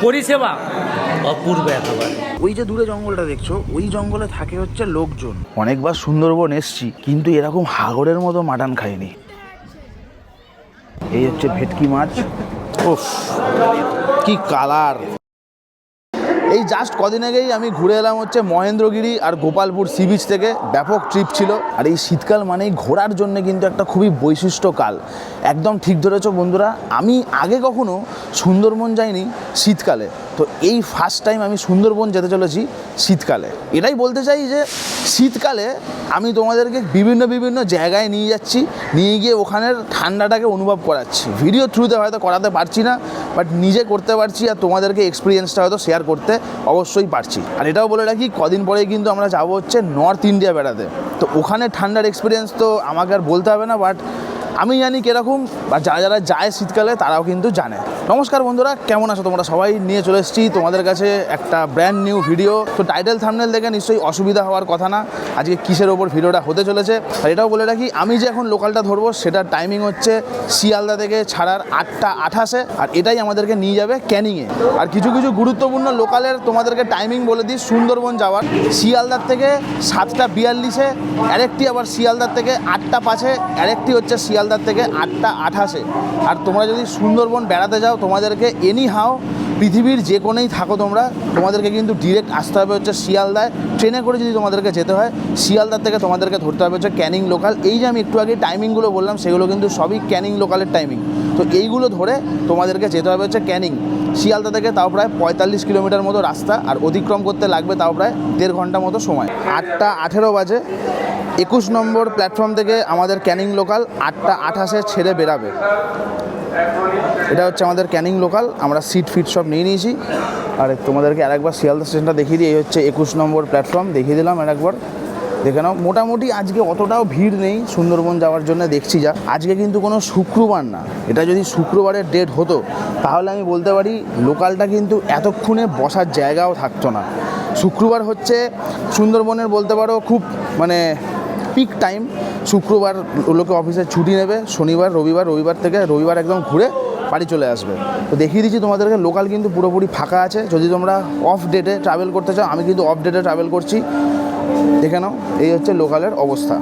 পরিষেবা অপূর্ব একেবারে। ওই যে দূরে জঙ্গলটা দেখছো, ওই জঙ্গলে থাকে হচ্ছে লোকজন। অনেকবার সুন্দরবন এসছি, কিন্তু এরকম হাঙরের মতো মাটন খাইনি। এই হচ্ছে ভেটকি মাছ। ওফ, কি কালার! এই জাস্ট কদিন আগেই আমি ঘুরে এলাম হচ্ছে মহেন্দ্রগিরি আর গোপালপুর সি বিচ থেকে। ব্যাপক ট্রিপ ছিল। আর এই শীতকাল মানেই ঘোরার জন্য কিন্তু একটা খুবই বৈশিষ্ট্যকাল। একদম ঠিক ধরেছো বন্ধুরা, আমি আগে কখনো সুন্দরবন যাইনি শীতকালে। তো এই ফার্স্ট টাইম আমি সুন্দরবন যেতে চলেছি শীতকালে। এটাই বলতে চাই যে শীতকালে আমি তোমাদেরকে বিভিন্ন জায়গায় নিয়ে যাচ্ছি, নিয়ে গিয়ে ওখানের ঠান্ডাটাকে অনুভব করাচ্ছি। ভিডিও থ্রুতে হয়তো করাতে পারছি না, বাট নিজে করতে পারছি আর তোমাদেরকে এক্সপিরিয়েন্সটা হয়তো শেয়ার করতে অবশ্যই পারছি। আর এটাও বলে রাখি, কদিন পরেই কিন্তু আমরা যাবো হচ্ছে নর্থ ইন্ডিয়া বেড়াতে। তো ওখানে ঠান্ডার এক্সপিরিয়েন্স তো আমাকে আর বলতে হবে না, বাট আমি জানি কীরকম, বা যারা যায় শীতকালে তারাও কিন্তু জানে। নমস্কার বন্ধুরা, কেমন আছো তোমরা? সবাই নিয়ে চলে এসেছি তোমাদের কাছে একটা ব্র্যান্ড নিউ ভিডিও। তো টাইটেল থাম্বনেল দেখে নিশ্চয়ই অসুবিধা হওয়ার কথা না আজকে কিসের ওপর ভিডিওটা হতে চলেছে। আর এটাও বলে রাখি, আমি যে এখন লোকালটা ধরবো সেটার টাইমিং হচ্ছে শিয়ালদা থেকে ছাড়ার 8টা 28-এ, আর এটাই আমাদেরকে নিয়ে যাবে ক্যানিংয়ে। আর কিছু গুরুত্বপূর্ণ লোকালের তোমাদেরকে টাইমিং বলে দিই। সুন্দরবন যাওয়ার শিয়ালদার থেকে 7টা 42-এ, আরেকটি আবার শিয়ালদার থেকে 8টা 5-এ, আরেকটি হচ্ছে শিয়ালদার থেকে 8টা 28-এ। আর তোমরা যদি সুন্দরবন বেড়াতে যাও, তোমাদেরকে এনি হাও পৃথিবীর যে কোণেই থাকো তোমাদেরকে কিন্তু ডিরেক্ট আসতে হবে হচ্ছে শিয়ালদায়। ট্রেনে করে যদি তোমাদেরকে যেতে হয়, শিয়ালদার থেকে তোমাদেরকে ধরতে হবে হচ্ছে ক্যানিং লোকাল। এই যে আমি একটু আগে টাইমিংগুলো বললাম, সেগুলো কিন্তু সবই ক্যানিং লোকালের টাইমিং। তো এইগুলো ধরে তোমাদেরকে যেতে হবে হচ্ছে ক্যানিং। শিয়ালদা থেকে তাও প্রায় 45 কিলোমিটার মতো রাস্তা, আর অতিক্রম করতে লাগবে তাও প্রায় 1.5 ঘন্টা মতো সময়। 8টা 18 বাজে 21 নম্বর প্ল্যাটফর্ম থেকে আমাদের ক্যানিং লোকাল 8টা 28-এ ছেড়ে বেরাবে। এটা হচ্ছে আমাদের ক্যানিং লোকাল। আমরা সিট ফিট সব নিয়ে নিয়েছি। আর তোমাদেরকে আরেকবার শিয়ালদা স্টেশনটা দেখিয়ে দিই। এই হচ্ছে 21 নম্বর প্ল্যাটফর্ম, দেখিয়ে দিলাম আরেকবার, দেখে নাও। মোটামুটি আজকে অতটাও ভিড় নেই সুন্দরবন যাওয়ার জন্য, দেখছি যা। আজকে কিন্তু কোনো শুক্রবার না, এটা যদি শুক্রবারের ডেট হতো তাহলে আমি বলতে পারি লোকালটা কিন্তু এতক্ষণে বসার জায়গাও থাকতো না। শুক্রবার হচ্ছে সুন্দরবনের বলতে পারো খুব মানে পিক টাইম। শুক্রবার লোকে অফিসে ছুটি নেবে, শনিবার রবিবার থেকে রবিবার একদম ঘুরে বাড়ি চলে আসবে। তো দেখিয়ে দিচ্ছি তোমাদেরকে, লোকাল কিন্তু পুরোপুরি ফাঁকা আছে। যদি তোমরা অফ ডেটে ট্রাভেল করতে চাও, আমি কিন্তু অফ ডেটে ট্রাভেল করছি, দেখে নাও। এই হচ্ছে লোকালের অবস্থা।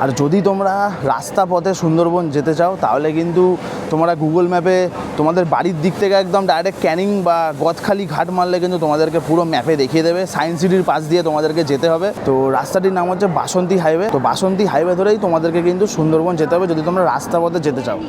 আর যদি তোমরা রাস্তা পথে সুন্দরবন যেতে চাও, তাহলে কিন্তু তোমরা গুগল ম্যাপে তোমাদের বাড়ির দিক থেকে একদম ডাইরেক্ট ক্যানিং বা গদখালি ঘাট মারলে কিন্তু তোমাদেরকে পুরো ম্যাপে দেখিয়ে দেবে। সায়েন্স সিটির পাশ দিয়ে তোমাদেরকে যেতে হবে। তো রাস্তাটির নাম হচ্ছে বাসন্তী হাইওয়ে। তো বাসন্তী হাইওয়ে ধরেই তোমাদেরকে কিন্তু সুন্দরবন যেতে হবে যদি তোমরা রাস্তা পথে যেতে চাও।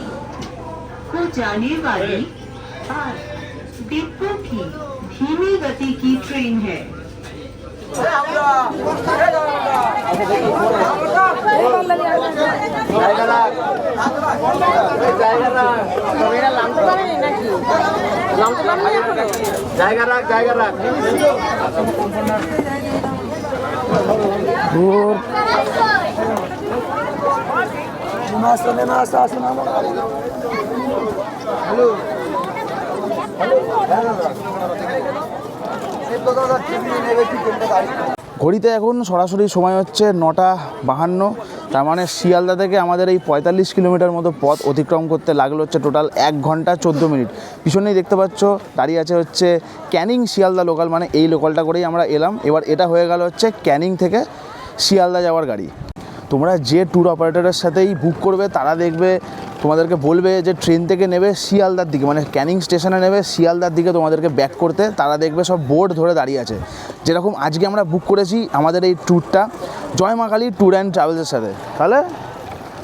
ঘড়িতে এখন সরাসরি সময় হচ্ছে 9টা 52। তার মানে শিয়ালদা থেকে আমাদের এই 45 কিলোমিটার মতো পথ অতিক্রম করতে লাগলো হচ্ছে টোটাল 1 ঘন্টা 14 মিনিট। পিছনেই দেখতে পাচ্ছ দাঁড়িয়ে আছে হচ্ছে ক্যানিং শিয়ালদা লোকাল, মানে এই লোকালটা করেই আমরা এলাম। এবার এটা হয়ে গেল হচ্ছে ক্যানিং থেকে শিয়ালদা যাওয়ার গাড়ি। তোমরা যে ট্যুর অপারেটরের সাথেই বুক করবে, তারা দেখবে তোমাদেরকে বলবে যে ট্রেন থেকে নেবে শিয়ালদার দিকে, মানে ক্যানিং স্টেশনে নেবে শিয়ালদার দিকে তোমাদেরকে ব্যাক করতে। তারা দেখবে সব বোর্ড ধরে দাঁড়িয়ে আছে। যেরকম আজকে আমরা বুক করেছি আমাদের এই ট্যুরটা জয় মা কালী ট্যুর অ্যান্ড ট্রাভেলসের সাথে। তাহলে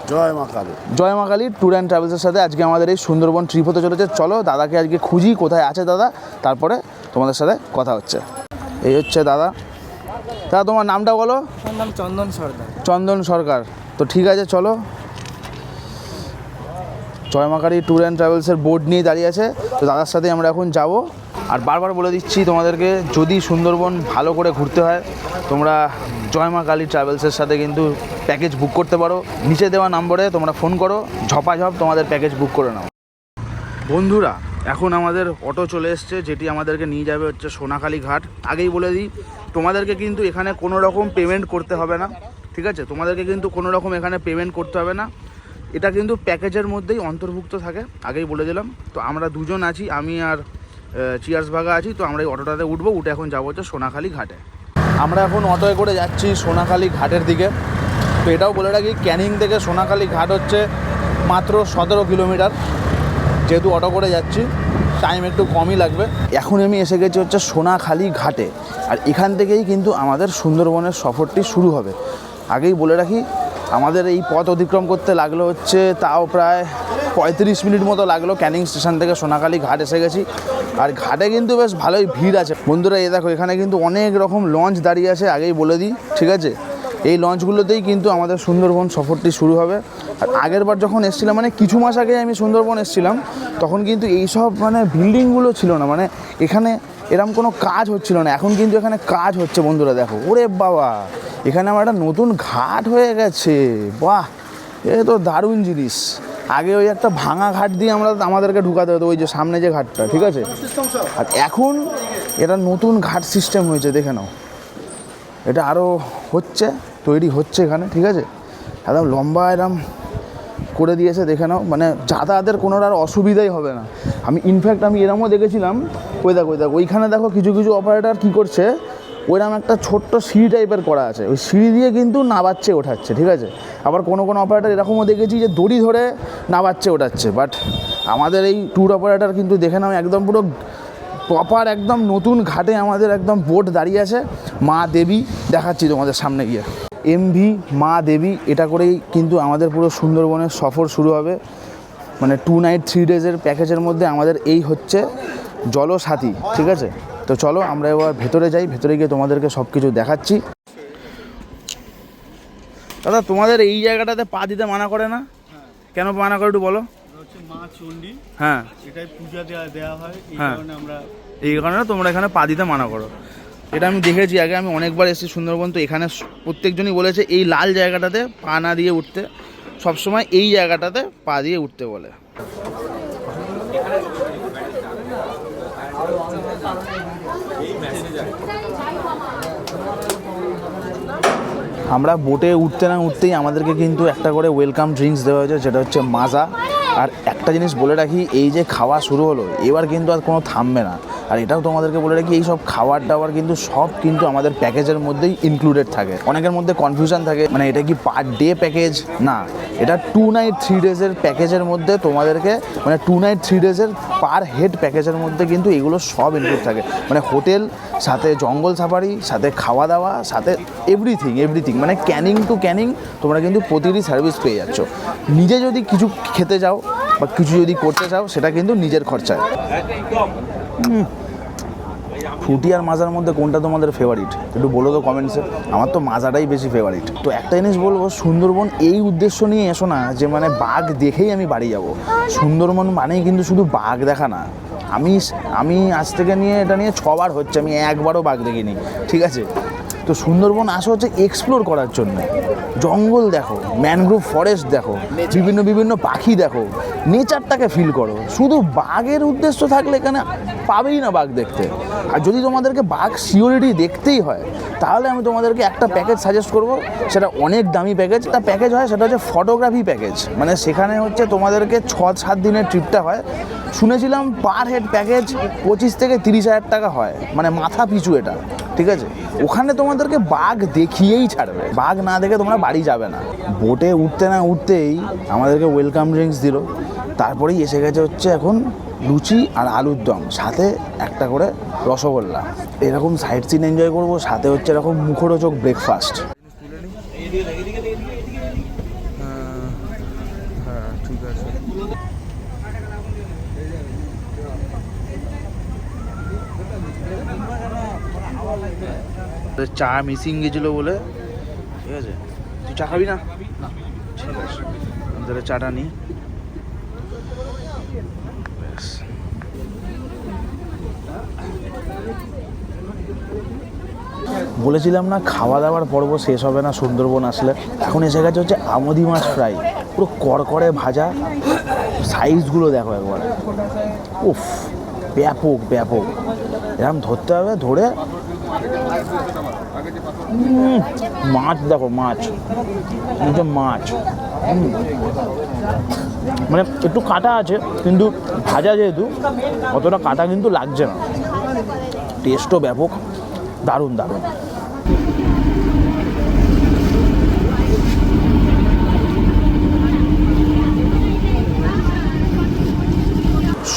জয় মা কালী ট্যুর অ্যান্ড ট্রাভেলসের সাথে আজকে আমাদের এই সুন্দরবন ট্রিপ হতে চলেছে। চলো দাদাকে আজকে খুঁজি, কোথায় আছে দাদা, তারপরে তোমাদের সাথে কথা হচ্ছে। এই হচ্ছে দাদা। দাদা তোমার নামটা বলো। আমার নাম চন্দন সরকার। চন্দন সরকার। তো ঠিক আছে, চলো। জয় মা কালী ট্যুর অ্যান্ড ট্রাভেলসের বোর্ড নিয়ে দাঁড়িয়ে আছে। তো দাদার সাথে আমরা এখন যাব। আর বারবার বলে দিচ্ছি তোমাদেরকে, যদি সুন্দরবন ভালো করে ঘুরতে হয়, তোমরা জয় মা কালী ট্রাভেলসের সাথে কিন্তু প্যাকেজ বুক করতে পারো। নিচে দেওয়া নম্বরে তোমরা ফোন করো, ঝপাঝপ তোমাদের প্যাকেজ বুক করে নাও। বন্ধুরা, এখন আমাদের অটো চলে এসছে, যেটি আমাদেরকে নিয়ে যাবে হচ্ছে সোনাখালী ঘাট। আগেই বলে দিই, তোমাদেরকে কিন্তু এখানে কোনো রকম পেমেন্ট করতে হবে না, ঠিক আছে? তোমাদেরকে কিন্তু কোনো রকম এখানে পেমেন্ট করতে হবে না। এটা কিন্তু প্যাকেজের মধ্যেই অন্তর্ভুক্ত থাকে, আগেই বলে দিলাম। তো আমরা দুজন আছি, আমি আর চিয়ার্স ভাগা আছি। তো আমরা এই অটোটাতে উঠবো, উঠে এখন যাবো হচ্ছে সোনাখালি ঘাটে। আমরা এখন অটোয় করে যাচ্ছি সোনাখালি ঘাটের দিকে। তো এটাও বলে রাখি, ক্যানিং থেকে সোনাখালি ঘাট হচ্ছে মাত্র 17 কিলোমিটার। যেহেতু অটো করে যাচ্ছি, টাইম একটু কমই লাগবে। এখন আমি এসে গেছি হচ্ছে সোনাখালি ঘাটে, আর এখান থেকেই কিন্তু আমাদের সুন্দরবনের সফরটি শুরু হবে। আগেই বলে রাখি, আমাদের এই পথ অতিক্রম করতে লাগলো হচ্ছে তাও প্রায় 35 মিনিট মতো লাগলো। ক্যানিং স্টেশন থেকে সোনাখালি ঘাট এসে গেছি, আর ঘাটে কিন্তু বেশ ভালোই ভিড় আছে বন্ধুরা। এই দেখো, এখানে কিন্তু অনেক রকম লঞ্চ দাঁড়িয়ে আছে, আগেই বলে দিই, ঠিক আছে? এই লঞ্চগুলোতেই কিন্তু আমাদের সুন্দরবন সফরটি শুরু হবে। আর আগের বার যখন এসেছিলাম, মানে কিছু মাস আগে আমি সুন্দরবন এসেছিলাম, তখন কিন্তু এইসব মানে বিল্ডিংগুলো ছিল না, মানে এখানে এরকম কোনো কাজ হচ্ছিল না। এখন কিন্তু এখানে কাজ হচ্ছে বন্ধুরা, দেখো। ওরে বাবা, এখানে আমার একটা নতুন ঘাট হয়ে গেছে, বাহ, এ তো দারুণ জিনিস। আগে ওই একটা ভাঙা ঘাট দিয়ে আমাদেরকে ঢুকাতে হতো, ওই যে সামনে যে ঘাটটা, ঠিক আছে? আর এখন এটা নতুন ঘাট সিস্টেম হয়েছে, দেখে নাও। এটা আরও হচ্ছে, তৈরি হচ্ছে এখানে, ঠিক আছে? একদম লম্বা এরম করে দিয়েছে, দেখে নাও। মানে যাতায়াতের কোনো আর অসুবিধাই হবে না। আমি ইনফ্যাক্ট এরমও দেখেছিলাম, ওই দেখো ওইখানে দেখো কিছু কিছু অপারেটর কী করছে, ওইরকম একটা ছোট্ট সিঁড়ি টাইপের করা আছে, ওই সিঁড়ি দিয়ে কিন্তু নাবাচ্ছে ওঠাচ্ছে, ঠিক আছে? আবার কোনো অপারেটর এরকমও দেখেছি যে দড়ি ধরে নাবাচ্ছে ওঠাচ্ছে। বাট আমাদের এই ট্যুর অপারেটর কিন্তু দেখে নাও একদম পুরো প্রপার একদম নতুন ঘাটে আমাদের একদম বোট দাঁড়িয়ে আছে। মা দেবী দেখাচ্ছি তোমাদের সামনে গিয়ে, MV মা দেবী, এটা করেই কিন্তু আমাদের পুরো সুন্দরবনের সফর শুরু হবে। মানে 2 নাইট 3 ডেজের প্যাকেজের মধ্যে আমাদের এই হচ্ছে জলসাথী, ঠিক আছে? তো চলো আমরা এবার ভেতরে যাই, ভেতরে গিয়ে তোমাদেরকে সব কিছু দেখাচ্ছি। দাদা, তোমাদের এই জায়গাটাতে পা দিতে মানা করে না? কেন মানা করে একটু বলো। মা চণ্ডী, হ্যাঁ, এটাই পূজা দেওয়া হয়, এই হ্যাঁ, কারণে আমরা এই কারণে তোমরা এখানে পা দিতে মানা করো। এটা আমি দেখেছি আগে, আমি অনেকবার এসেছি সুন্দরবন। তো এখানে প্রত্যেকজনই বলেছে এই লাল জায়গাটাতে পা না দিয়ে উঠতে, সবসময় এই জায়গাটাতে পা দিয়ে উঠতে বলে। আমরা বোটে উঠতে না উঠতেই আমাদেরকে কিন্তু একটা করে ওয়েলকাম ড্রিঙ্কস দেওয়া হয়েছে, যেটা হচ্ছে মাজা। আর একটা জিনিস বলে রাখি, এই যে খাওয়া শুরু হলো, এবার কিন্তু আর কোনো থামবে না। আর এটাও তোমাদেরকে বলে রাখি, এই সব খাবার দাবার কিন্তু সব কিন্তু আমাদের প্যাকেজের মধ্যেই ইনক্লুডেড থাকে। অনেকের মধ্যে কনফিউশন থাকে, মানে এটা কি পার ডে প্যাকেজ? না, এটা 2 নাইট 3 ডেজের প্যাকেজের মধ্যে তোমাদেরকে, মানে 2 নাইট 3 ডেজের পার হেড প্যাকেজের মধ্যে কিন্তু এগুলো সব ইনক্লুড থাকে। মানে হোটেল, সাথে জঙ্গল সাফারি, সাথে খাওয়া দাওয়া, সাথে এভরিথিং। মানে ক্যানিং টু ক্যানিং তোমরা কিন্তু প্রতিটি সার্ভিস পেয়ে যাচ্ছ। নিজে যদি কিছু খেতে যাও বা কিছু যদি করতে চাও, সেটা কিন্তু নিজের খরচায়। ফ্রুটি আর মাজার মধ্যে কোনটা তোমাদের ফেভারিট একটু বলো তো কমেন্টসে। আমার তো মাজাটাই বেশি ফেভারিট। তো একটা জিনিস বলবো, সুন্দরবন এই উদ্দেশ্য নিয়ে এসো না যে মানে বাঘ দেখেই আমি বাড়ি যাব। সুন্দরবন মানেই কিন্তু শুধু বাঘ দেখা না। আমি আজ থেকে এটা নিয়ে 6 বার হচ্ছে, আমি একবারও বাঘ দেখিনি, ঠিক আছে? তো সুন্দরবন আসা হচ্ছে এক্সপ্লোর করার জন্য। জঙ্গল দেখো, ম্যানগ্রোভ ফরেস্ট দেখো, বিভিন্ন পাখি দেখো, নেচারটাকে ফিল করো। শুধু বাঘের উদ্দেশ্য থাকলে এখানে পাবেই না বাঘ দেখতে। আর যদি তোমাদেরকে বাঘ সিওরিটি দেখতেই হয়, তাহলে আমি তোমাদেরকে একটা প্যাকেজ সাজেস্ট করব। সেটা অনেক দামি প্যাকেজ, একটা প্যাকেজ হয়, সেটা হচ্ছে ফটোগ্রাফি প্যাকেজ। মানে সেখানে হচ্ছে তোমাদেরকে 6-7 দিনের ট্রিপটা হয়। শুনেছিলাম পার হেড প্যাকেজ 25 থেকে 30 হাজার টাকা হয়, মানে মাথা পিছু এটা, ঠিক আছে? ওখানে তোমাদেরকে বাঘ দেখিয়েই ছাড়বে, বাঘ না দেখে তোমরা বাড়ি যাবে না। বোটে উঠতে না উঠতেই আমাদেরকে ওয়েলকাম ড্রিঙ্কস দিল। তারপরেই এসে গেছে হচ্ছে এখন লুচি আর আলুর দম, সাথে একটা করে রসগোল্লা। এরকম সাইট সিন এনজয় করবো, সাথে হচ্ছে এরকম মুখরোচক ব্রেকফাস্ট। হ্যাঁ, ঠিক আছে। চা মিসিং গেছিলো বলে, ঠিক আছে? তুই চা খাবি না? ঠিক আছে, তাহলে চাটা নিই। বলেছিলাম না খাওয়া দাওয়ার পর্ব শেষ হবে না সুন্দরবন আসলে। এখন এসে গেছে হচ্ছে আমোদি মাছ ফ্রাই, পুরো কড়কড়ে ভাজা। সাইজগুলো দেখো একবার, উফ, ব্যাপক। এরকম ধরতে হবে, ধরে মাছ দেখো, মাছ, এই যে মাছ, মানে একটু কাটা আছে কিন্তু ভাজা যেহেতু অতটা কাটা কিন্তু লাগছে না। টেস্টও ব্যাপক, দারুণ দারুণ।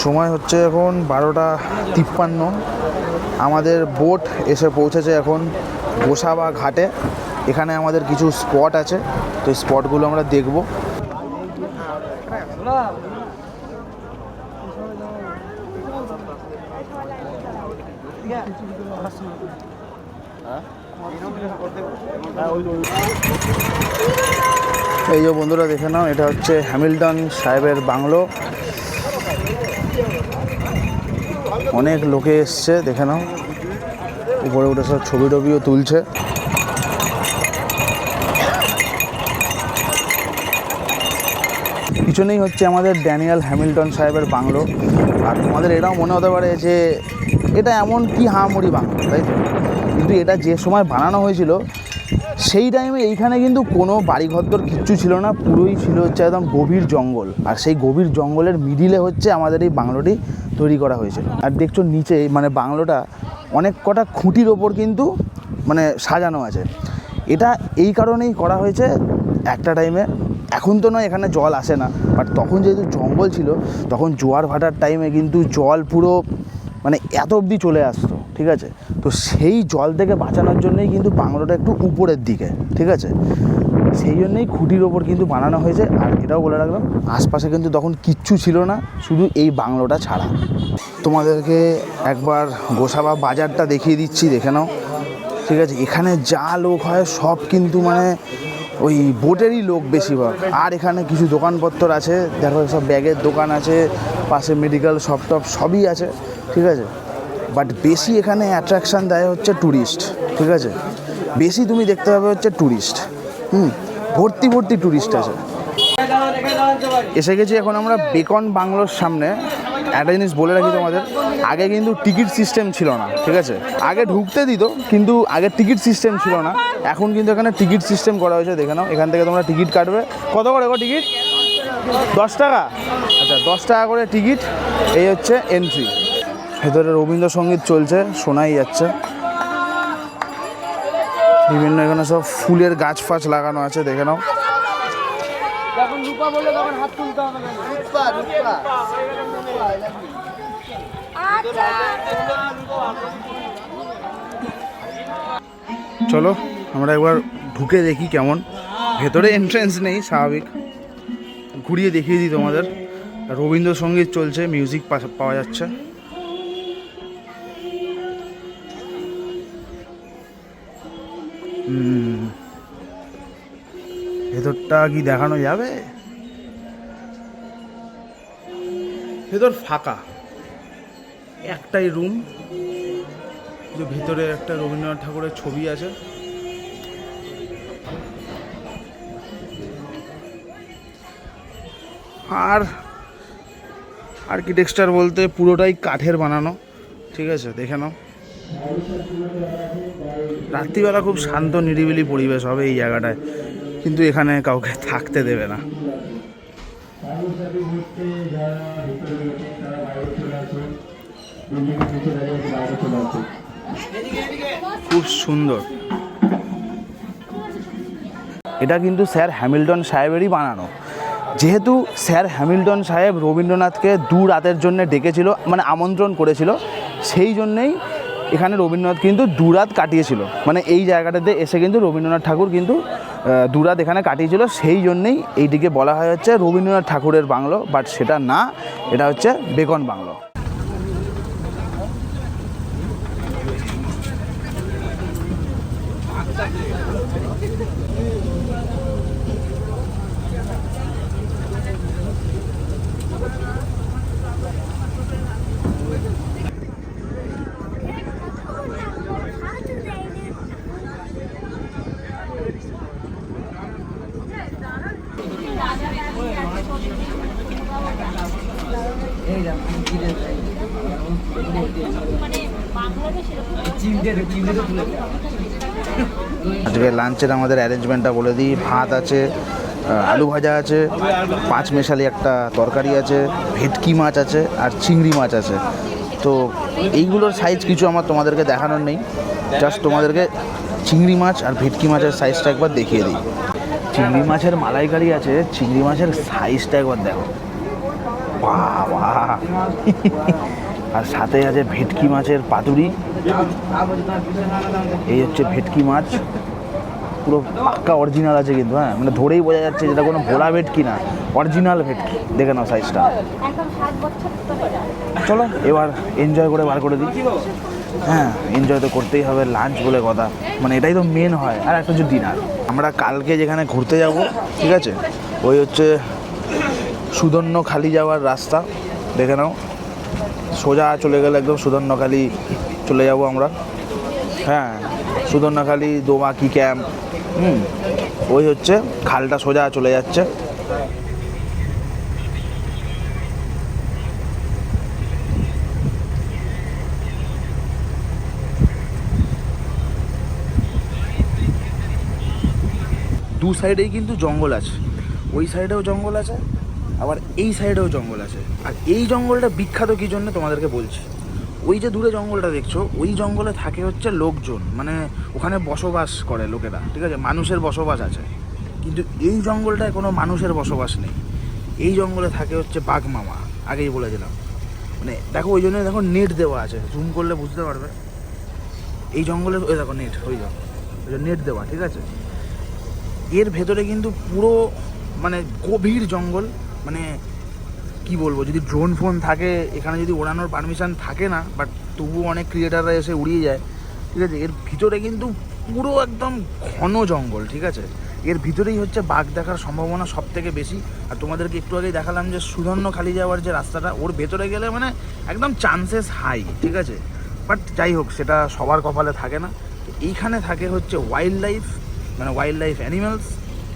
সময় হচ্ছে এখন 12:53। আমাদের বোট এসে পৌঁছেছে এখন গোসাবা ঘাটে। এখানে আমাদের কিছু স্পট আছে, তো এই স্পটগুলো আমরা দেখব। এই যে বন্ধুরা দেখে নাও, এটা হচ্ছে হ্যামিল্টন সাহেবের বাংলো। অনেক লোকে এসছে, দেখে নাও, উপরে উঠে সব ছবি টবিও তুলছে। পিছনেই হচ্ছে আমাদের ড্যানিয়েল হ্যামিল্টন সাহেবের বাংলো। আর তোমাদের এটাও মনে হতে পারে যে এটা এমন কি হাঁমড়ি বাংলো, তাই তো? কিন্তু এটা যে সময় বানানো হয়েছিল সেই টাইমে এইখানে কিন্তু কোনো বাড়িঘরদর কিচ্ছু ছিল না, পুরোই ছিল হচ্ছে একদম গভীর জঙ্গল। আর সেই গভীর জঙ্গলের মিডিলে হচ্ছে আমাদের এই বাংলোটি তৈরি করা হয়েছিল। আর দেখছো নিচে মানে বাংলোটা অনেক কটা খুঁটির ওপর কিন্তু মানে সাজানো আছে। এটা এই কারণেই করা হয়েছে, একটা টাইমে, এখন তো নয় এখানে জল আসে না, বাট তখন যেহেতু জঙ্গল ছিল তখন জোয়ার ভাটার টাইমে কিন্তু জল পুরো মানে এত অবধি চলে আসতো, ঠিক আছে? তো সেই জল থেকে বাঁচানোর জন্যই কিন্তু বাংলোটা একটু উপরের দিকে, ঠিক আছে? সেই জন্যই খুঁটির ওপর কিন্তু বানানো হয়েছে। আর এটাও বলে রাখলাম, আশপাশে কিন্তু তখন কিচ্ছু ছিল না, শুধু এই বাংলোটা ছাড়া। তোমাদেরকে একবার গোসাবা বাজারটা দেখিয়ে দিচ্ছি, দেখে নাও, ঠিক আছে? এখানে যা লোক হয় সব কিন্তু মানে ওই বোটেরই লোক বেশিরভাগ। আর এখানে কিছু দোকানপত্র আছে, দেখো সব ব্যাগের দোকান আছে, পাশে মেডিকেল শপ টপ সবই আছে, ঠিক আছে? বাট বেশি এখানে অ্যাট্রাকশান দেয় হচ্ছে ট্যুরিস্ট, ঠিক আছে? বেশি তুমি দেখতে পাবে হচ্ছে ট্যুরিস্ট, ভর্তি ভর্তি ট্যুরিস্ট আছে। এসে গেছি এখন আমরা বেকন বাংলোর সামনে। একটা জিনিস বলে রাখি তোমাদের, আগে কিন্তু টিকিট সিস্টেম ছিল না, ঠিক আছে? আগে ঢুকতে দিত কিন্তু আগে টিকিট সিস্টেম ছিল না। এখন কিন্তু এখানে টিকিট সিস্টেম করা হয়েছে, দেখে নাও। এখান থেকে তোমরা টিকিট কাটবে। কত করে গো টিকিট? 10 টাকা। আচ্ছা, 10 টাকা করে টিকিট। এই হচ্ছে এন্ট্রি। ভেতরে রবীন্দ্রসঙ্গীত চলছে, শোনাই যাচ্ছে। বিভিন্ন এখানে সব ফুলের গাছ ফাছ লাগানো আছে, দেখে নাও। চলো আমরা একবার ঢুকে দেখি কেমন। ভেতরে এন্ট্রেন্স নেই, স্বাভাবিক। ঘুরিয়ে দেখিয়ে দিই তোমাদের। রবীন্দ্রসঙ্গীত চলছে, মিউজিক পাওয়া যাচ্ছে। ভেতরটা কি দেখানো যাবে? ভেতর ফাঁকা, একটাই রুম, যে ভিতরে একটা রবীন্দ্রনাথ ঠাকুরের ছবি আছে। আর আর্কিটেকচার বলতে পুরোটাই কাঠের বানানো, ঠিক আছে? দেখে নাও। রাত্রিবেলা খুব শান্ত নিরিবিলি পরিবেশ হবে এই জায়গাটায়, কিন্তু এখানে কাউকে থাকতে দেবে না। খুব সুন্দর। এটা কিন্তু স্যার হ্যামিল্টন সাহেবেরই বানানো। যেহেতু স্যার হ্যামিল্টন সাহেব রবীন্দ্রনাথকে 2 রাতের জন্য ডেকেছিল, মানে আমন্ত্রণ করেছিল, সেই জন্যেই এখানে রবীন্দ্রনাথ কিন্তু 2 রাত কাটিয়েছিল। মানে এই জায়গাটাতে এসে কিন্তু রবীন্দ্রনাথ ঠাকুর কিন্তু 2 রাত এখানে কাটিয়েছিল। সেই জন্যেই এইটিকে বলা হয় হচ্ছে রবীন্দ্রনাথ ঠাকুরের বাংলো, বাট সেটা না, এটা হচ্ছে বেকন বাংলো। আজকে লাঞ্চের আমাদের অ্যারেঞ্জমেন্টটা বলে দিই। ভাত আছে, আলু ভাজা আছে, 5 মেশালি একটা তরকারি আছে, ভেটকি মাছ আছে আর চিংড়ি মাছ আছে। তো এইগুলোর সাইজ কিছু আমার তোমাদেরকে দেখানোর নেই, জাস্ট তোমাদেরকে চিংড়ি মাছ আর ভেটকি মাছের সাইজটা একবার দেখিয়ে দিই। চিংড়ি মাছের মালাইকারি আছে, চিংড়ি মাছের সাইজটা একবার দেখো, বাবা। আর সাথে আছে ভেটকি মাছের পাতুরি। এই হচ্ছে ভেটকি মাছ, পুরো পাক্কা অরিজিনাল আছে কিন্তু, হ্যাঁ, মানে ধরেই বোঝা যাচ্ছে যেটা কোনো ভোলা ভেটকি না, অরিজিনাল ভেটকি। দেখে নাও সাইজটা। চলো এবার এনজয় করে বার করে দিই। হ্যাঁ, এনজয় তো করতেই হবে, লাঞ্চ বলে কথা, মানে এটাই তো মেন হয়। আর একটা হচ্ছে ডিনার। আমরা কালকে যেখানে ঘুরতে যাব, ঠিক আছে, ওই হচ্ছে সুধন্যখালি যাওয়ার রাস্তা, দেখে নাও। সোজা চলে গেলে একদম সুধন্যখালি চলে যাব আমরা। হ্যাঁ, সুধন্যখালি দোমাকি ক্যাম্প, ওই হচ্ছে খালটা সোজা চলে যাচ্ছে। দু সাইডেই কিন্তু জঙ্গল আছে, ওই সাইডেও জঙ্গল আছে, আবার এই সাইডেও জঙ্গল আছে। আর এই জঙ্গলটা বিখ্যাত কী জন্য তোমাদেরকে বলছি। ওই যে দূরে জঙ্গলটা দেখছো, ওই জঙ্গলে থাকে হচ্ছে লোকজন, মানে ওখানে বসবাস করে লোকেরা, ঠিক আছে, মানুষের বসবাস আছে। কিন্তু এই জঙ্গলটায় কোনো মানুষের বসবাস নেই। এই জঙ্গলে থাকে হচ্ছে বাঘ মামা, আগেই বলেছিলাম। মানে দেখো, ওই জন্য দেখো নেট দেওয়া আছে, জুম করলে বুঝতে পারবে। এই জঙ্গলে ওই দেখো নেট, ওই দেখো নেট দেওয়া, ঠিক আছে। এর ভেতরে কিন্তু পুরো মানে গভীর জঙ্গল, মানে কি বলবো, যদি ড্রোন ফোন থাকে এখানে, যদি ওড়ানোর পারমিশন থাকে না, বাট তবুও অনেক ক্রিয়েটাররা এসে উড়িয়ে যায়, ঠিক আছে। এর ভিতরে কিন্তু পুরো একদম ঘন জঙ্গল, ঠিক আছে। এর ভিতরেই হচ্ছে বাঘ দেখার সম্ভাবনা সব থেকে বেশি। আর তোমাদেরকে একটু আগেই দেখালাম যে সুধন্যখালি যাওয়ার যে রাস্তাটা, ওর ভেতরে গেলে মানে একদম চান্সেস হাই, ঠিক আছে। বাট যাই হোক, সেটা সবার কপালে থাকে না। এইখানে থাকে হচ্ছে ওয়াইল্ড লাইফ, মানে ওয়াইল্ড লাইফ অ্যানিমালস।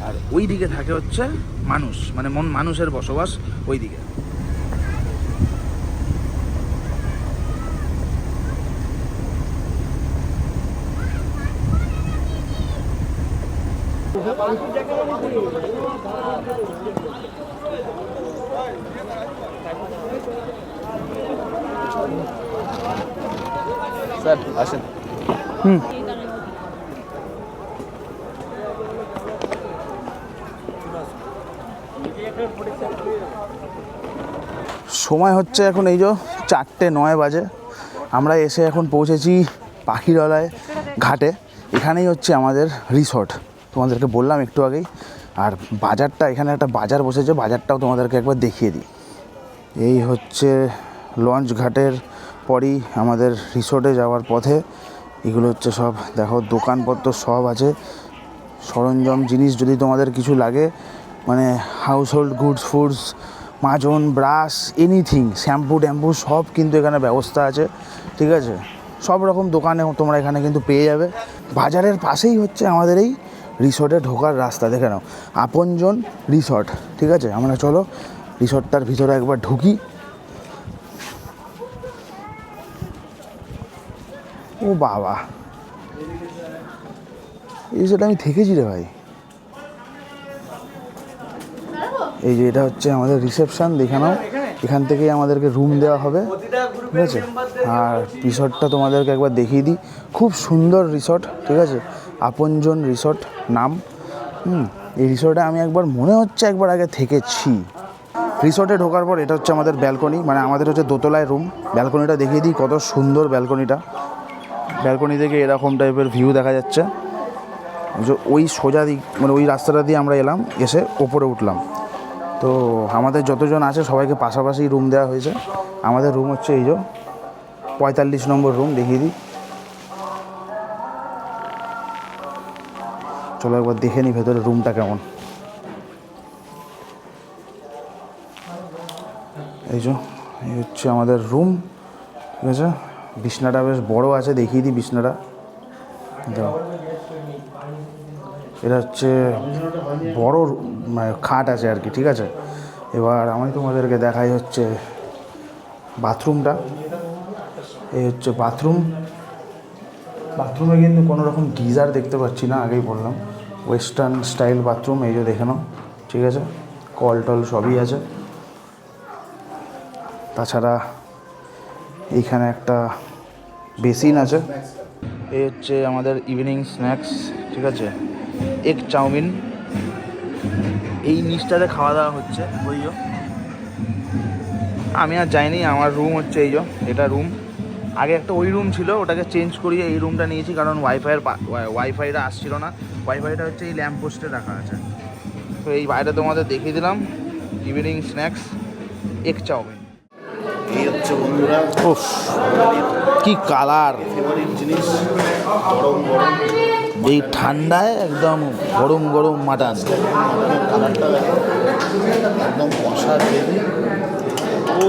আর ওই দিকে থাকে হচ্ছে মানুষ, মানে মানুষের বসবাস ওই দিকে। স্যার আসেন। সময় হচ্ছে এখন এই যে 4:09 বাজে। আমরা এসে এখন পৌঁছেছি পাখিরালয় ঘাটে। এখানেই হচ্ছে আমাদের রিসর্ট, তোমাদেরকে বললাম একটু আগেই। আর বাজারটা, এখানে একটা বাজার বসেছে, বাজারটাও তোমাদেরকে একবার দেখিয়ে দিই। এই হচ্ছে লঞ্চ ঘাটের পরই আমাদের রিসর্টে যাওয়ার পথে। এগুলো হচ্ছে সব দেখো, দোকানপত্র সব আছে, সরঞ্জাম জিনিস যদি তোমাদের কিছু লাগে, মানে হাউস হোল্ড গুডস, ফুডস, মাজন, ব্রাশ, এনিথিং, শ্যাম্পু ট্যাম্পু সব কিন্তু এখানে ব্যবস্থা আছে, ঠিক আছে। সব রকম দোকানে তোমরা এখানে কিন্তু পেয়ে যাবে। বাজারের পাশেই হচ্ছে আমাদের এই রিসর্টে ঢোকার রাস্তা, দেখে নাও, আপনজন রিসর্ট, ঠিক আছে। আমরা চলো রিসর্টটার ভিতরে একবার ঢুকি। ও বাবা, এই রিসর্টে আমি থেকেছি রে ভাই। এই যে এটা হচ্ছে আমাদের রিসেপশন, দেখে নাও। এখান থেকেই আমাদেরকে রুম দেওয়া হবে, ঠিক আছে। আর রিসর্টটা তোমাদেরকে একবার দেখিয়ে দিই, খুব সুন্দর রিসর্ট, ঠিক আছে। আপনজন রিসর্ট নাম। এই রিসর্টে আমি একবার মনে হচ্ছে একবার আগে থেকেছি। রিসর্টে ঢোকার পর এটা হচ্ছে আমাদের ব্যালকনি, মানে আমাদের হচ্ছে দোতলায় রুম। ব্যালকনিটা দেখিয়ে দিই, কত সুন্দর ব্যালকনিটা। ব্যালকনি থেকে এরকম টাইপের ভিউ দেখা যাচ্ছে। ওই সোজা দিক, মানে ওই রাস্তাটা দিয়ে আমরা এলাম, এসে ওপরে উঠলাম। তো আমাদের যতজন আছে সবাইকে পাশাপাশি রুম দেওয়া হয়েছে। আমাদের রুম হচ্ছে এই যে 45 নম্বর রুম, দেখিয়ে দিই। চলো একবার দেখে নিই ভেতরে রুমটা কেমন। এই যে এই হচ্ছে আমাদের রুম, ঠিক আছে। বিছনাটা বেশ বড় আছে, দেখিয়ে দিই বিছনাটা। এটা হচ্ছে বড় মানে খাট আছে আর কি, ঠিক আছে। এবার আমি তোমাদেরকে দেখাই হচ্ছে বাথরুমটা। এই হচ্ছে বাথরুম। বাথরুমে কিন্তু কোনো রকম গিজার দেখতে পাচ্ছি না, আগেই বললাম ওয়েস্টার্ন স্টাইল বাথরুম। এই যে দেখে নাও, ঠিক আছে, কল টল সবই আছে। তাছাড়া এইখানে একটা বেসিন আছে। এই হচ্ছে আমাদের ইভিনিং স্ন্যাক্স, ঠিক আছে, এগ চাউমিন। এই নিচটাতে খাওয়া দাওয়া হচ্ছে। ওই যে আমি আর যাইনি, আমার রুম হচ্ছে এই যে, এটা রুম। আগে একটা ওই রুম ছিল, ওটাকে চেঞ্জ করিয়ে এই রুমটা নিয়েছি, কারণ ওয়াইফাইটা আসছিল না। ওয়াইফাইটা হচ্ছে এই ল্যাম্প পোস্টে রাখা আছে। তো এই বাইরে তোমাদের দেখিয়ে দিলাম ইভিনিং স্ন্যাক্স এগ চাউমিন। এই হচ্ছে বন্ধুরা উফ, কি কালার! ফেভারিট জিনিস, গরম গরম এই ঠান্ডায় একদম গরম গরম মাটন। মাটনের কালারটা দেখো, একদম কষা গ্রেভি। ও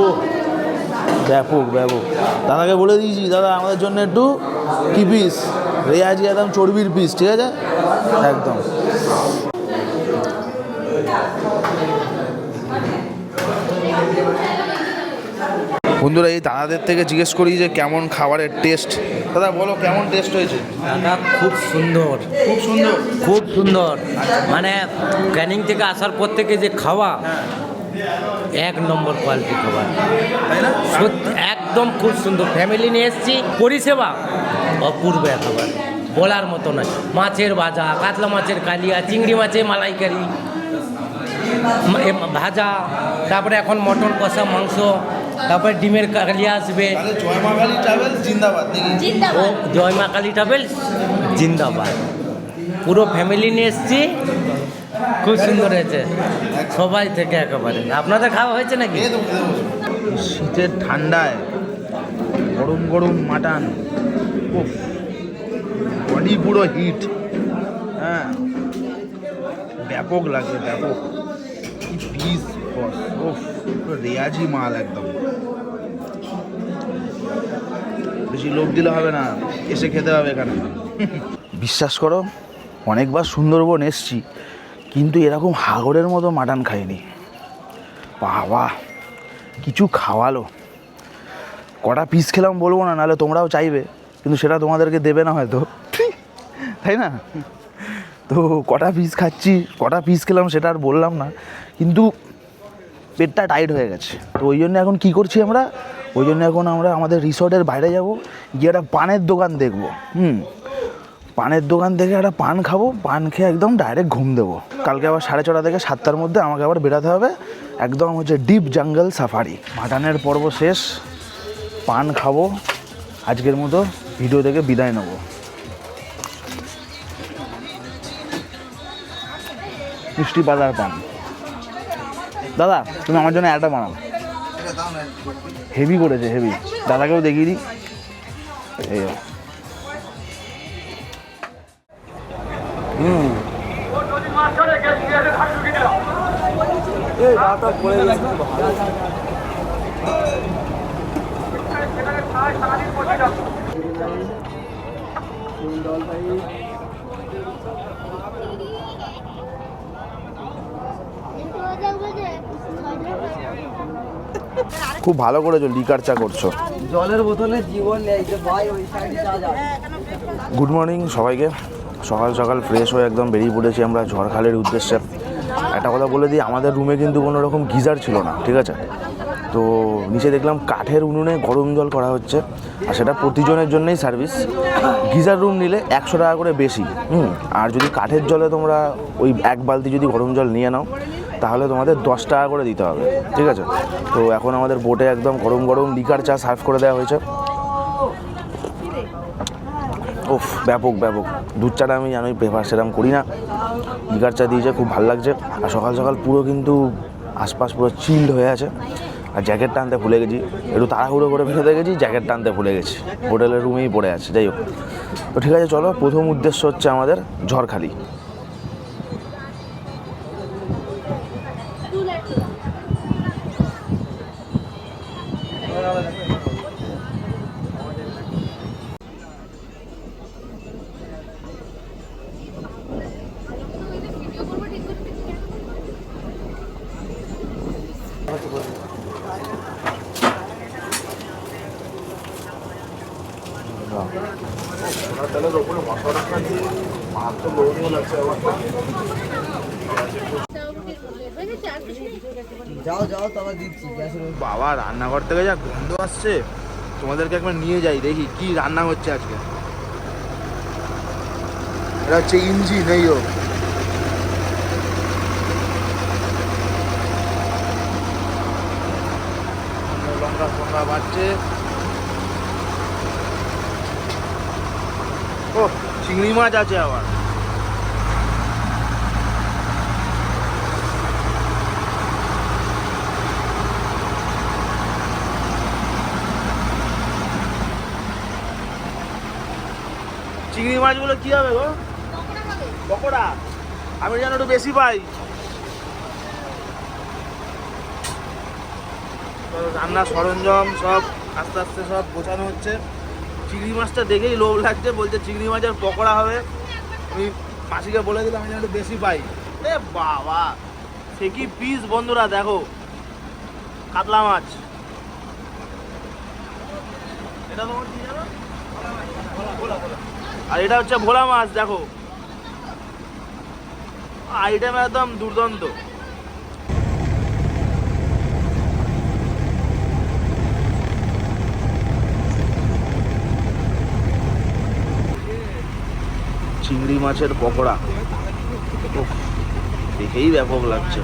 ব্যাপক ব্যাপক। দাদাকে বলে দিয়েছি, দাদা আমাদের জন্য একটু কি পিস, রেয়াজি একদম চর্বির পিস, ঠিক আছে একদম। বন্ধুরা এই দাদাদের থেকে জিজ্ঞেস করি যে কেমন খাবারের টেস্ট। দাদা বলো কেমন টেস্ট হয়েছে? দাদা খুব সুন্দর, খুব সুন্দর। খুব সুন্দর। মানে ক্যানিং থেকে আসার পর থেকে যে খাওয়া, এক নম্বর কোয়ালিটি খাবার, তাই না? সত্যি একদম খুব সুন্দর। ফ্যামিলি নিয়ে এসেছি, পরিষেবা অপূর্ব খাবার, বলার মতো নয়। মাছের ভাজা, কাতলা মাছের কালিয়া, চিংড়ি মাছের মালাইকারি ভাজা, তারপরে এখন মটন কষা মাংস, তারপরে ডিমের কালিয়া আসবে। তাহলে জয় মা কালী ট্রাভেলস জিন্দাবাদ নাকি? ও জয় মা কালী ট্রাভেলস জিন্দাবাদ। পুরো ফ্যামিলি নিয়ে এসেছি, খুব সুন্দর হয়েছে সবাই থেকে একেবারে। আপনাদের খাওয়া হয়েছে নাকি? শীতের ঠান্ডায় গরম গরম মাটন, বডি পুরো হিট। হ্যাঁ, ব্যাপক লাগবে, ব্যাপক। কি পিস বস, রেয়াজি মাল একদম। বেশি লোভ দিলে হবে না, এসে খেতে হবে এখানে। বিশ্বাস করো, অনেকবার সুন্দরবন এসছি, কিন্তু এরকম হাগরের মতো মাটন খাইনি। বাবা কিছু খাওয়ালো। কটা পিস খেলাম বলবো না, নাহলে তোমরাও চাইবে, কিন্তু সেটা তোমাদেরকে দেবে না হয়তো, তাই না? তো কটা পিস খাচ্ছি, কটা পিস খেলাম সেটা আর বললাম না, কিন্তু পেটটা টাইট হয়ে গেছে। তো ওই জন্য এখন কী করছি আমরা, ওই জন্য এখন আমরা আমাদের রিসর্টের বাইরে যাব, গিয়ে একটা পানের দোকান দেখবো। পানের দোকান থেকে একটা পান খাবো, পান খেয়ে একদম ডাইরেক্ট ঘুম দেবো। কালকে আবার 6:30 থেকে 7টার মধ্যে আমাকে আবার বেরোতে হবে, একদম হচ্ছে ডিপ জঙ্গল সাফারি। মাটনের পর্ব শেষ, পান খাবো, আজকের মতো ভিডিও থেকে বিদায় নেবো। মিষ্টি বাজার পান। দাদা তুমি আমার জন্য একটা বানাও, হেভি করেছে, হেভি। দাদাকেও দেখিয়ে দিই। এই খুব ভালো করেছো, লিকার চা করছো। জলের বোতলে জীবন নেই যে ভাই, ওই সাইডে যা যা। গুড মর্নিং সবাইকে। সকাল সকাল ফ্রেশ হয়ে একদম বেরিয়ে পড়েছি আমরা ঝড়খালির উদ্দেশ্যে। একটা কথা বলে দিই, আমাদের রুমে কিন্তু কোনো রকম গিজার ছিল না, ঠিক আছে? তো নিচে দেখলাম কাঠের উনুনে গরম জল করা হচ্ছে, আর সেটা প্রতিজনের জন্যই সার্ভিস। গিজার রুম নিলে 100 টাকা করে বেশি। আর যদি কাঠের জলে তোমরা ওই 1 বালতি যদি গরম জল নিয়ে নাও, তাহলে তোমাদের 10 টাকা করে দিতে হবে, ঠিক আছে? তো এখন আমাদের বোটে একদম গরম গরম লিকার চা সার্ভ করে দেওয়া হয়েছে। ওফ, ব্যাপক ব্যাপক। দুধ চাটা আমি জানোই প্রেফার সেরকম করি না, লিকার চা দিয়েছে, খুব ভালো লাগছে। আর সকাল সকাল পুরো কিন্তু আশপাশ পুরো চিল্ড হয়ে আছে। আর জ্যাকেট টানতে ভুলে গেছি, একটু তাড়াহুড়ো করে ফেলে গেছি, জ্যাকেট টানতে ভুলে গেছি, হোটেলের রুমেই পড়ে আছে। যাই হোক, তো ঠিক আছে, চলো। প্রথম উদ্দেশ্য হচ্ছে আমাদের ঝড়খালি। ছোলার ডালের ওপরে মশলাটা দিয়ে মারাত্মক লোভনীয় লাগছে ব্যাপারটা। যাও যাও তবে দিচ্ছি গ্যাসের উপর। বাবা রান্নাঘর থেকে যা গন্ধ আসছে, তোমাদেরকে একবার নিয়ে যাই দেখি কি রান্না হচ্ছে আজকে। এটা হচ্ছে ইঞ্জিন, এই হোক লঙ্কা ফঙ্কা বাড়ছে। ও চিংড়ি মাছ আছে আবার। চিংড়ি মাছগুলো কি হবে গো? পকোড়া। আমি যেন একটু বেশি পাই। তো রান্নার সরঞ্জাম সব আস্তে আস্তে সব গোছানো হচ্ছে। চিংড়ি মাছটা দেখেই লোভ লাগছে, বলছে চিংড়ি মাছের পকোড়া হবে। আমি মাসিকে বলে দিলাম আমি যেন একটু বেশি পাই। এ বাবা সে কি পিস বন্ধুরা, দেখো কাতলা মাছ। এটা তোমার কি জানো? আর এটা হচ্ছে ভোলা মাছ, দেখো আইটেম একদম দুর্দান্ত। চিংড়ি মাছের পকোড়া উফ, দেখেই ব্যাপক লাগছে।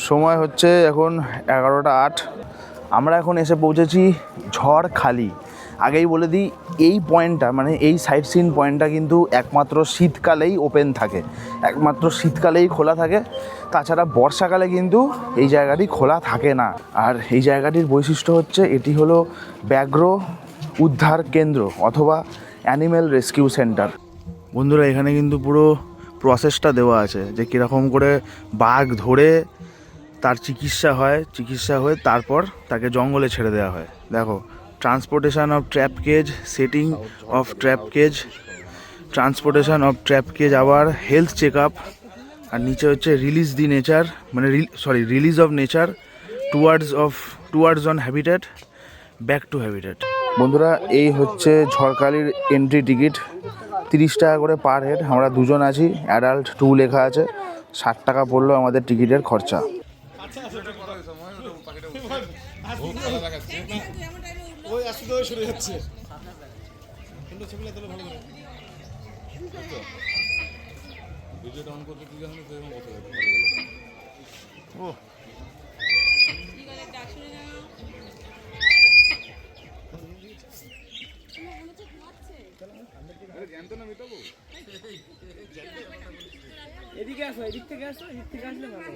সময় হচ্ছে এখন 11:08। আমরা এখন এসে পৌঁছেছি ঝড়খালি। আগেই বলে দিই এই পয়েন্টটা মানে এই সাইট সিন পয়েন্টটা কিন্তু একমাত্র শীতকালেই ওপেন থাকে, একমাত্র শীতকালেই খোলা থাকে। তাছাড়া বর্ষাকালে কিন্তু এই জায়গাটি খোলা থাকে না। আর এই জায়গাটির বৈশিষ্ট্য হচ্ছে এটি হলো ব্যাঘ্র উদ্ধার কেন্দ্র অথবা অ্যানিম্যাল রেস্কিউ সেন্টার। বন্ধুরা এখানে কিন্তু পুরো প্রসেসটা দেওয়া আছে যে কীরকম করে বাঘ ধরে তার চিকিৎসা হয়ে তারপর তাকে জঙ্গলে ছেড়ে দেওয়া হয়। দেখো transportation of trap cage, setting of trap cage, transportation of trap cage, আবার হেলথ চেক আপ। আর নিচে হচ্ছে রিলিজ দি নেচার মানে release of nature towards on habitat, back to habitat. বন্ধুরা এই হচ্ছে ঝড়খালির এন্ট্রি টিকিট, 30 টাকা করে পার হেড। আমরা দুজন আছি, অ্যাডাল্ট 2 লেখা আছে। 60 টাকা পড়লো আমাদের টিকিটের খরচা। এদিকে আসো, এদিক থেকে আসো, এদিক থেকে আসলে ভালো।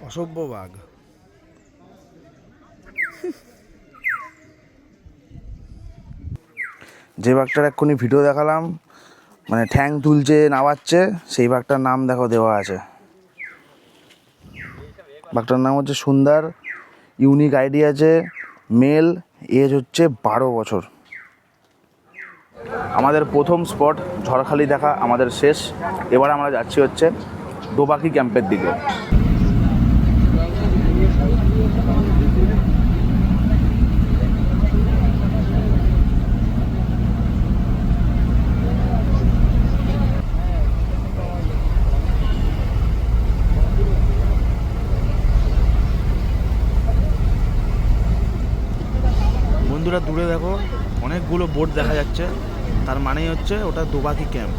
অসভ্য বাঘ। যে বাঘটার এক্ষুনি ভিডিও দেখালাম মানে ঠ্যাং তুলছে নামাচ্ছে, সেই বাঘটার নাম দেখো দেওয়া আছে। বাঘটার নাম হচ্ছে সুন্দর, ইউনিক আইডি আছে, মেল, এজ হচ্ছে 12 বছর। আমাদের প্রথম স্পট ঝড়খালি দেখা আমাদের শেষ। এবার আমরা যাচ্ছি হচ্ছে দোবাকি ক্যাম্পের দিকে। বন্ধুরা দূরে দেখো অনেকগুলো বোট দেখা যাচ্ছে, তার মানেই হচ্ছে ওটা দোবাকি ক্যাম্প।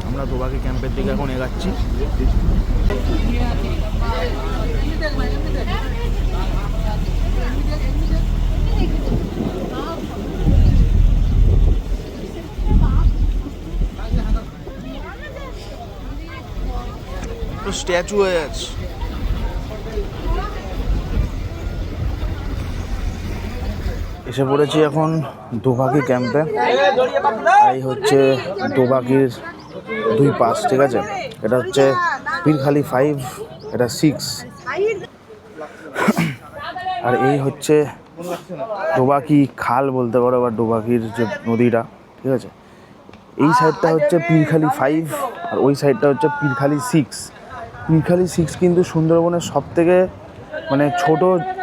আমরা দোবাকি ক্যাম্পের দিকে এখন এগাচ্ছি। স্ট্যাচু হয়ে আছে। এসে পড়েছি এখন দোবাকি ক্যাম্পে। এই হচ্ছে দোবাকির দুই পাশ, ঠিক আছে? এটা হচ্ছে পীরখালি 5, এটা 6, আর এই হচ্ছে দোবাকি খাল বলতে পারো, বা দোবাকির যে নদীটা, ঠিক আছে? এই সাইডটা হচ্ছে পীরখালি 5 আর ওই সাইডটা হচ্ছে পীরখালি 6। পীরখালি 6 কিন্তু সুন্দরবনের সবথেকে মানে ছোট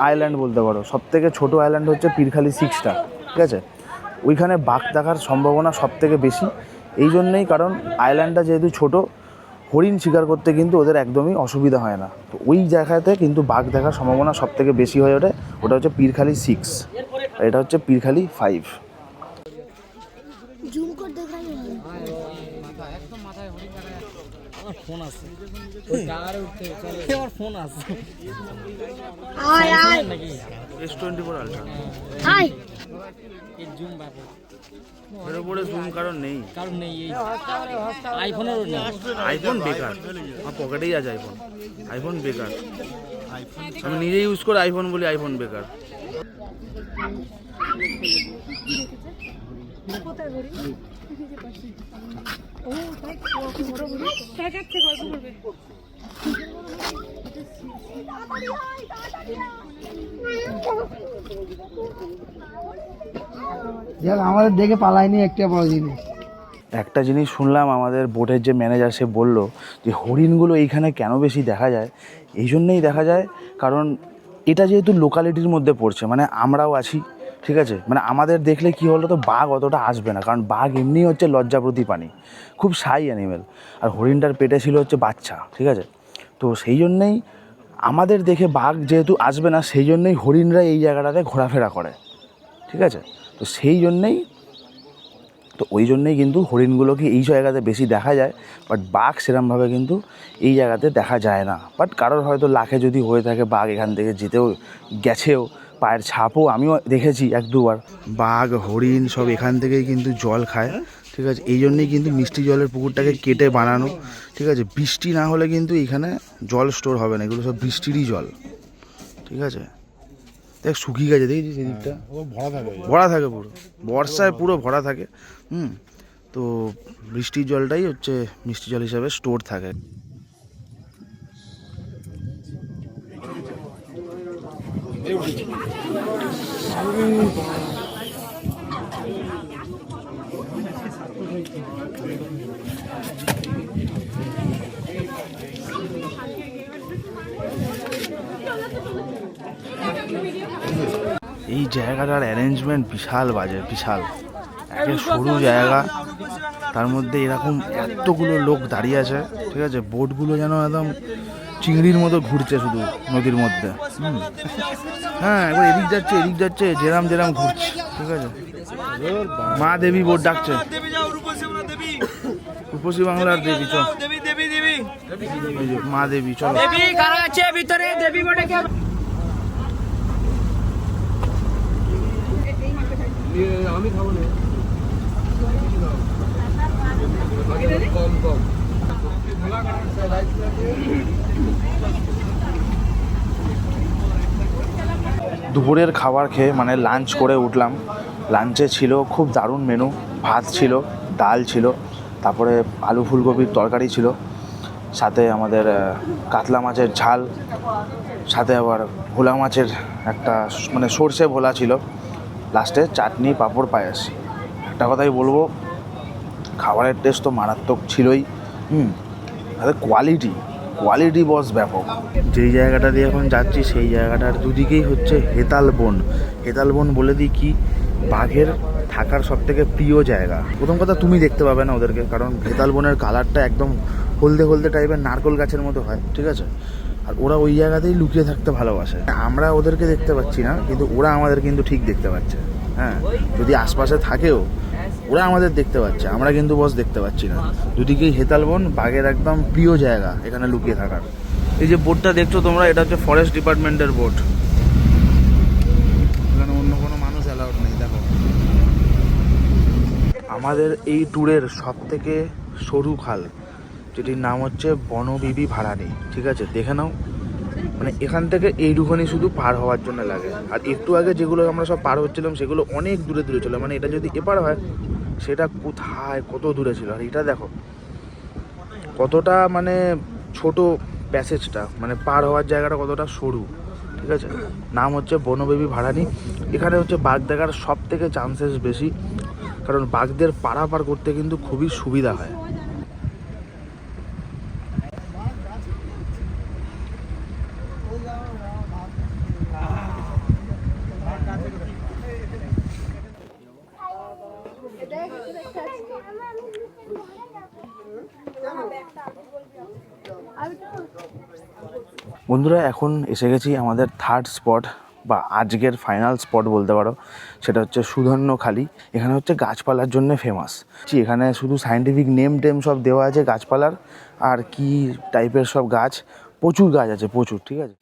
আইল্যান্ড বলতে পারো। সবথেকে ছোট আইল্যান্ড হচ্ছে পীরখালি 6টা, ঠিক আছে? ওইখানে বাঘ দেখার সম্ভাবনা সবথেকে বেশি। এই জন্যেই, কারণ আইল্যান্ডটা যেহেতু ছোট, হরিণ শিকার করতে কিন্তু ওদের একদমই অসুবিধা হয় না। তো ওই জায়গাতে কিন্তু বাঘ দেখার সম্ভাবনা সবথেকে বেশি হয়ে ওঠে। ওটা হচ্ছে পীরখালি 6 আর এটা হচ্ছে পীরখালি 5। জুম করে দেখাই আমার ফোন আছে, টাওয়ারে উঠতে চলে আমার ফোন আছে। আয় আয় নাকি S24 আলট্রা আয় এই জুম ব্যাপার এর উপরে জুম কারণ নেই, এই আইফোনের নেই। আইফোন বেকার। আমার পকেটেই আছে আইফোন। আইফোন বেকার। আমি নিজে ইউজ করে আইফোন বলি আইফোন বেকার। আমাদের দেখে পালায়নি, একটা বড় জিনিস। একটা জিনিস শুনলাম, আমাদের বোটের যে ম্যানেজার সে বলল যে হরিণগুলো এইখানে কেন বেশি দেখা যায়। এই জন্যই দেখা যায় কারণ এটা যেহেতু লোকালিটির মধ্যে পড়ছে, মানে আমরাও আছি, ঠিক আছে? মানে আমাদের দেখলে কি হলো, তো বাঘ অতটা আসবে না, কারণ বাঘ এমনি হচ্ছে লজ্জাপ্রতি প্রাণী, খুব শাই অ্যানিমেল। আর হরিণটার পেটে ছিল হচ্ছে বাচ্চা, ঠিক আছে? তো সেই জন্যেই আমাদের দেখে বাঘ যেহেতু আসবে না, সেই জন্যই হরিণরা এই জায়গাটাতে ঘোরাফেরা করে, ঠিক আছে? তো সেই জন্যেই, তো ওই জন্যেই কিন্তু হরিণগুলোকে এই জায়গাতে বেশি দেখা যায়। বাট বাঘ সেরমভাবে কিন্তু এই জায়গাতে দেখা যায় না। বাট কারোর হয়তো লাখে যদি হয়ে থাকে বাঘ এখান থেকে যেতেও গেছেও, পায়ের ছাপও আমিও দেখেছি 1-2 বার। বাঘ হরিণ সব এখান থেকেই কিন্তু জল খায়, ঠিক আছে? এই জন্যেই কিন্তু মিষ্টি জলের পুকুরটাকে কেটে বানানো, ঠিক আছে? বৃষ্টি না হলে কিন্তু এখানে জল স্টোর হবে না, এগুলো সব বৃষ্টিরই জল, ঠিক আছে? দেখ শুকিয়ে গেছে, দেখেছি সেদিকটা ভরা থাকে পুরো, বর্ষায় পুরো ভরা থাকে। তো বৃষ্টির জলটাই হচ্ছে মিষ্টি জল হিসাবে স্টোর থাকে। এই জায়গাটার অ্যারেঞ্জমেন্ট বিশাল বাজে, বিশাল। একটা সরু জায়গা, তার মধ্যে এরকম এতগুলো লোক দাঁড়িয়ে আছে, ঠিক আছে? বোটগুলো যেন একদম চিংড়ির মতো ঘুরছে শুধু নদীর মধ্যে। হ্যাঁ, একবার এদিক যাচ্ছে যেরাম ঘুরছে, ঠিক আছে? মা দেবী বোট ডাকছে, রূপসী বাংলার দেবী, চল মা দেবী, চলো। আমি খাবো না। দুপুরের খাবার খেয়ে মানে লাঞ্চ করে উঠলাম। লাঞ্চে ছিল খুব দারুণ মেনু। ভাত ছিল, ডাল ছিল, তারপরে আলু ফুলকপির তরকারি ছিল, সাথে আমাদের কাতলা মাছের ঝাল, সাথে আবার ভোলা মাছের একটা মানে সর্ষে ভোলা ছিল, লাস্টে চাটনি, পাঁপড়, পায়েস। একটা কথাই বলবো, খাবারের টেস্ট তো মারাত্মক ছিলই। তাদের কোয়ালিটি বস ব্যাপক। যেই জায়গাটা দিয়ে এখন যাচ্ছি সেই জায়গাটার দুদিকেই হচ্ছে হেতাল বন। হেতাল বন বলে দিই কি, বাঘের থাকার সবথেকে প্রিয় জায়গা। প্রথম কথা, তুমি দেখতে পাবে না ওদেরকে, কারণ হেতাল বনের কালারটা একদম হলদে টাইপের, নারকেল গাছের মতো হয়, ঠিক আছে? আর ওরা ওই জায়গাতেই লুকিয়ে থাকতে ভালোবাসে। আমরা ওদেরকে দেখতে পাচ্ছি না, কিন্তু ওরা আমাদের কিন্তু ঠিক দেখতে পাচ্ছে। হ্যাঁ, যদি আশপাশে থাকেও ওরা আমাদের দেখতে পাচ্ছে, আমরা কিন্তু বস দেখতে পাচ্ছি না। দুদিকেই হেতালবন, বাঘের একদম প্রিয় জায়গা এখানে লুকিয়ে থাকার। এই যে বোটটা দেখছো তোমরা, এটা হচ্ছে ফরেস্ট ডিপার্টমেন্টের বোট। এখানে অন্য কোনো মানুষ অ্যালাউড নেই। দেখো, আমাদের এই ট্যুরের সব থেকে সরু খাল, যেটির নাম হচ্ছে বনবিবি ভাড়ানি। ঠিক আছে, দেখে নাও। মানে এখান থেকে এইটুখানি শুধু পার হওয়ার জন্য লাগে। আর একটু আগে যেগুলো আমরা সব পার হচ্ছিলাম সেগুলো অনেক দূরে দূরে ছিল। মানে এটা যদি এপার হয় সেটা কোথায় কত দূরে ছিল। আর এটা দেখো কতটা মানে ছোট প্যাসেজটা, মানে পার হওয়ার জায়গাটা কতটা সরু। ঠিক আছে, নাম হচ্ছে বনবিবি ভাড়ানি। এখানে হচ্ছে বাঘ দেখার সব থেকে চান্সেস বেশি, কারণ বাঘদের পারাপার করতে কিন্তু খুবই সুবিধা হয়। বন্ধুরা, এখন এসে গেছি আমাদের থার্ড স্পট বা আজকের ফাইনাল স্পট বলতে পারো। সেটা হচ্ছে সুধন্যখালি। এখানে হচ্ছে গাছপালার জন্য ফেমাস। এখানে শুধু সায়েন্টিফিক নেম টেম সব দেওয়া আছে গাছপালার, আর কি টাইপের সব গাছ, প্রচুর গাছ আছে, প্রচুর। ঠিক আছে,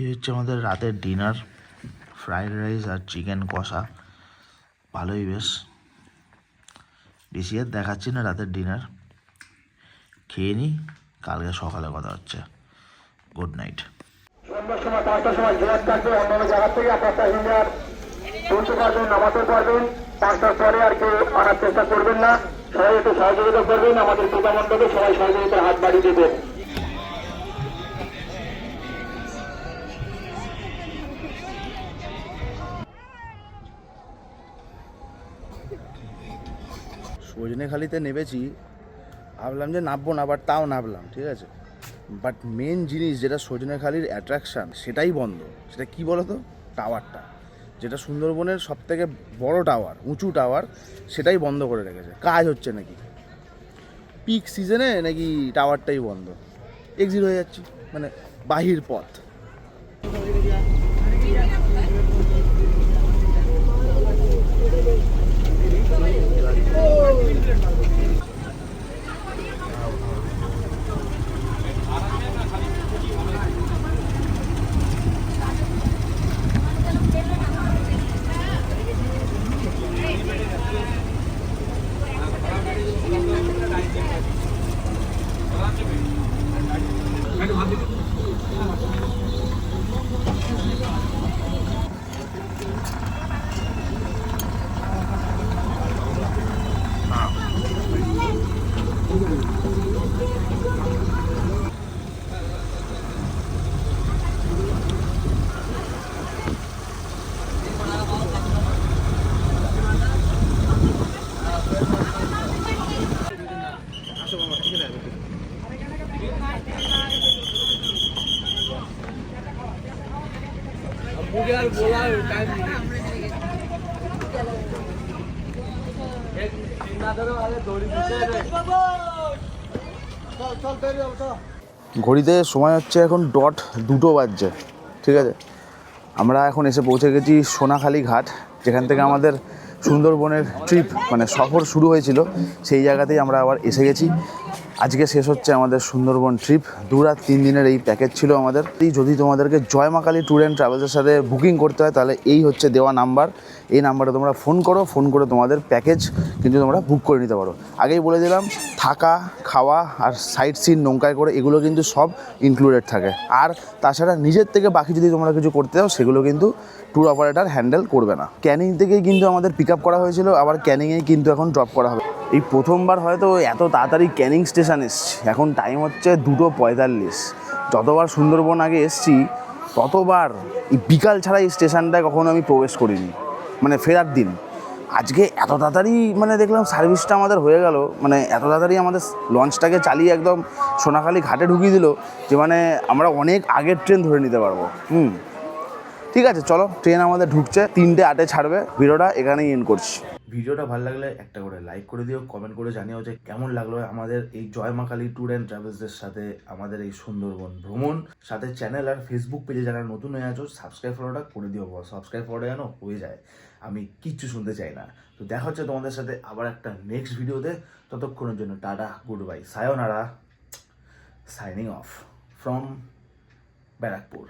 এই হচ্ছে আমাদের রাতের ডিনার, ফ্রাইড রাইস আর চিকেন কষা। ভালোই বেশ, বেশি আর দেখাচ্ছি না রাতের ডিনার। খেয়ে নিই, কালকে সকালে কথা হচ্ছে। Good night. সন্ধ্যার সময় 5টার সময় জোয়ার থাকবে। অন্যান্য জায়গা থেকে আপনার প্যাসেঞ্জার তুলতে পারবেন, নামাতে পারবেন। 5টার পরে আর কেউ আনার চেষ্টা করবেন না। সবাই একটু সহযোগিতা করবেন। আমাদের পূজা মণ্ডপে সবাই সহযোগিতার হাত বাড়িয়ে দেবেন। সজনেখালিতে নেমেছি, ভাবলাম যে নামবো না, বাট তাও নামলাম। ঠিক আছে, বাট মেন জিনিস যেটা সজনেখালির অ্যাট্রাকশান সেটাই বন্ধ। সেটা কি বলো তো? টাওয়ারটা, যেটা সুন্দরবনের সব থেকে বড় টাওয়ার, উঁচু টাওয়ার, সেটাই বন্ধ করে রেখেছে। কাজ হচ্ছে নাকি পিক সিজনে, নাকি টাওয়ারটাই বন্ধ। এক্সিট হয়ে যাচ্ছি, মানে বাহির পথ। ঘড়িতে সময় হচ্ছে এখন ডট 2টো বাজছে। ঠিক আছে, আমরা এখন এসে পৌঁছে গেছি সোনাখালি ঘাট, যেখান থেকে আমাদের সুন্দরবনের ট্রিপ মানে সফর শুরু হয়েছিল। সেই জায়গাতেই আমরা আবার এসে গেছি। আজকে শেষ হচ্ছে আমাদের সুন্দরবন ট্রিপ। 2 রাত 3 দিনের এই প্যাকেজ ছিল আমাদের। যদি তোমাদেরকে জয় মা কালী ট্যুর অ্যান্ড ট্রাভেলসের সাথে বুকিং করতে হয়, তাহলে এই হচ্ছে দেওয়া নাম্বার। এই নাম্বারে তোমরা ফোন করো, ফোন করে তোমাদের প্যাকেজ কিন্তু তোমরা বুক করে নিতে পারো। আগেই বলে দিলাম, থাকা, খাওয়া আর সাইট সিন নৌকায় করে এগুলো কিন্তু সব ইনক্লুডেড থাকে। আর তাছাড়া নিজের থেকে বাকি যদি তোমরা কিছু করতে চাও, সেগুলো কিন্তু ট্যুর অপারেটর হ্যান্ডেল করবে না। ক্যানিং থেকেই কিন্তু আমাদের পিক আপ করা হয়েছিল, আবার ক্যানিংয়েই কিন্তু এখন ড্রপ করা হবে। এই প্রথমবার হয়তো এত তাড়াতাড়ি ক্যানিং স্টেশন এসছি। এখন টাইম হচ্ছে 2:45। যতবার সুন্দরবন আগে এসছি, ততবার এই বিকাল ছাড়া এই স্টেশনটায় কখনো আমি প্রবেশ করিনি, মানে ফেরার দিন। আজকে এত তাড়াতাড়ি মানে দেখলাম সার্ভিসটা আমাদের হয়ে গেল, মানে এত তাড়াতাড়ি আমাদের লঞ্চটাকে চালিয়ে একদম সোনাখালি ঘাটে ঢুকিয়ে দিল যে মানে আমরা অনেক আগের ট্রেন ধরে নিতে পারবো। ঠিক আছে, চলো, ট্রেন আমাদের ঢুকছে, 3:08 ছাড়বে। ভিডিওটা এখানেই এন্ড করছি। ভিডিওটা ভালো লাগলে একটা করে লাইক করে দিও, কমেন্ট করে জানিও যে কেমন লাগলো আমাদের এই জয় মা কালী ট্যুর অ্যান্ড ট্রাভেলসের সাথে আমাদের এই সুন্দরবন ভ্রমণ। সাথে চ্যানেল আর ফেসবুক পেজে যারা নতুন হয়ে আছো সাবস্ক্রাইব ফলোটা করে দিও, সাবস্ক্রাইব ফলোটা যেন হয়ে যায়, আমি কিচ্ছু শুনতে চাই না। তো দেখা হচ্ছে তোমাদের সাথে আবার একটা নেক্সট ভিডিওতে। ততক্ষণের জন্য tata, good bye, সায়োনারা, signing off from Barrackpore.